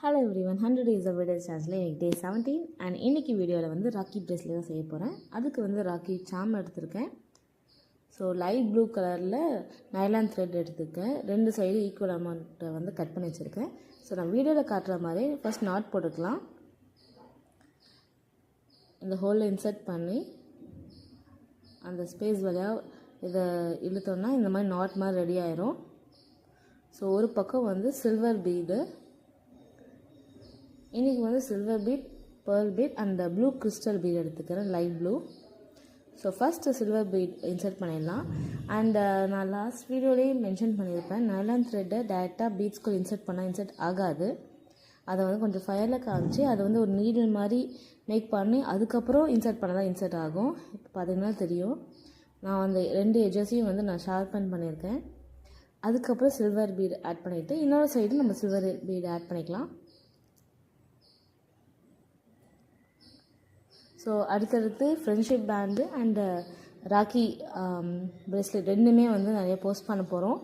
Hello everyone, 100 days of video சேனலில் எனக்கு டே 17 and இன்றைக்கி வீடியோவில் வந்து ராக்கி ப்ரேஸ்லெட் தான் செய்ய போகிறேன். அதுக்கு வந்து ராக்கி சாம் எடுத்திருக்கேன். ஸோ லைட் ப்ளூ கலரில் நைலான் த்ரெட் எடுத்துருக்கேன். 2 சைடு ஈக்குவல் அமௌண்ட்டை வந்து கட் பண்ணி வச்சுருக்கேன். ஸோ நான் வீடியோவில் காட்டுற மாதிரி ஃபஸ்ட் நாட் போட்டுக்கலாம். இந்த ஹோலில் இன்சர்ட் பண்ணி அந்த ஸ்பேஸ் வழியாக இதை இழுத்தோன்னா இந்த மாதிரி நாட் மாதிரி ரெடி ஆயிரும். ஸோ ஒரு பக்கம் வந்து சில்வர் பீடு, இன்றைக்கி வந்து silver bead, pearl bead and blue crystal bead எடுத்துக்கிறேன், light blue. So first silver bead insert பண்ணிடலாம். அண்ட் நான் லாஸ்ட் வீடியோலேயே மென்ஷன் பண்ணியிருப்பேன், நைலான் த்ரெட்டை டேரெக்டாக பீட்ஸ்குள்ளே இன்சர்ட் பண்ணால் இன்சர்ட் ஆகாது. அதை வந்து கொஞ்சம் ஃபயரில் காமிச்சு அதை வந்து ஒரு நீடில் மாதிரி மேக் பண்ணி அதுக்கப்புறம் இன்சர்ட் பண்ண தான் இன்சர்ட் ஆகும். இப்போ பார்த்தீங்கன்னா தெரியும், நான் அந்த 2 எட்ஜஸையும் வந்து நான் ஷார்பன் பண்ணியிருக்கேன். அதுக்கப்புறம் சில்வர் பீட் ஆட் பண்ணிவிட்டு இன்னொரு சைடு நம்ம சில்வர் பீட் ஆட் பண்ணிக்கலாம். ஸோ அடுத்தடுத்து friendship band and rakhi bracelet ரெண்டுமே வந்து நிறைய போஸ்ட் பண்ண போகிறோம்.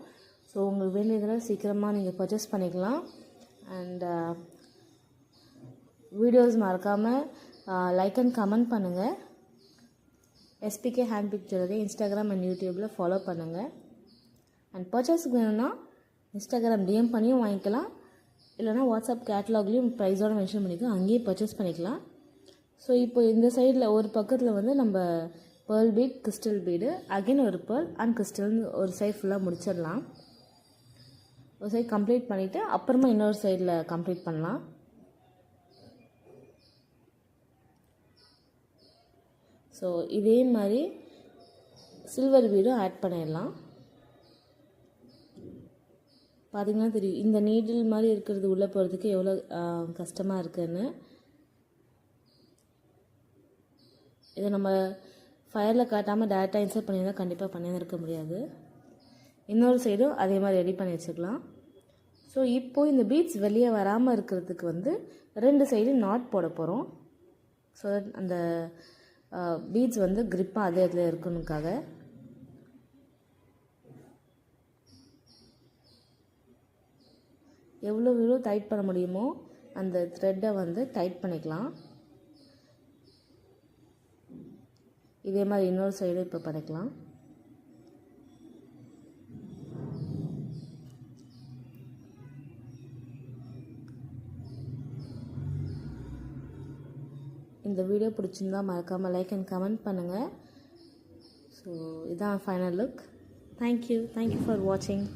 ஸோ உங்களுக்கு வேண்டியதில் சீக்கிரமாக நீங்கள் பர்ச்சேஸ் பண்ணிக்கலாம். அண்ட் வீடியோஸ் மறக்காமல் லைக் அண்ட் கமெண்ட் பண்ணுங்கள். SPK hand big jewellery Instagram and யூடியூப்பில் ஃபாலோ பண்ணுங்கள். அண்ட் பர்ச்சேஸுக்கு வேணும்னா இன்ஸ்டாகிராம் டிஎம் பண்ணியும் வாங்கிக்கலாம், இல்லைனா வாட்ஸ்அப் கேட்லாக்லேயும் ப்ரைஸோடு மென்ஷன் பண்ணிக்கலாம், அங்கேயே பர்ச்சேஸ் பண்ணிக்கலாம். ஸோ இப்போ இந்த சைடில் ஒரு பக்கத்தில் வந்து நம்ம pearl bead, crystal bead, again ஒரு பேர்ல் அண்ட் கிறிஸ்டல்னு ஒரு சைடு ஃபுல்லாக முடிச்சிடலாம். ஒரு சைடு கம்ப்ளீட் பண்ணிவிட்டு அப்புறமா இன்னொரு சைடில் கம்ப்ளீட் பண்ணலாம். ஸோ இதே மாதிரி சில்வர் பீடும் ஆட் பண்ணிடலாம். பார்த்திங்கன்னா தெரியும், இந்த நீடில் மாதிரி இருக்கிறது உள்ளே போகிறதுக்கு எவ்வளோ கஷ்டமாக இருக்குதுன்னு. இதை நம்ம ஃபயரில் காட்டாமல் டேரெக்டாக இன்சர்ட் பண்ணியிருந்தால் கண்டிப்பாக பண்ணியிருக்க முடியாது. இன்னொரு சைடும் அதே மாதிரி ரெடி பண்ணி வச்சுக்கலாம். ஸோ இப்போது இந்த பீட்ஸ் வெளியே வராமல் இருக்கிறதுக்கு வந்து 2 சைடு நாட் போட போகிறோம். ஸோ தட் அந்த பீட்ஸ் வந்து க்ரிப்பாக அதே இடத்துல இருக்கணுக்காக. எவ்வளோ டைட் பண்ண முடியுமோ அந்த த்ரெட்டை வந்து டைட் பண்ணிக்கலாம். இதே மாதிரி இன்னொரு சைடு இப்போ பண்ணிக்கலாம். இந்த வீடியோ பிடிச்சிருந்தா மறக்காமல் லைக் அண்ட் கமெண்ட் பண்ணுங்கள். ஸோ இதான் ஃபைனல் லுக். தேங்க்யூ ஃபார் வாட்சிங்.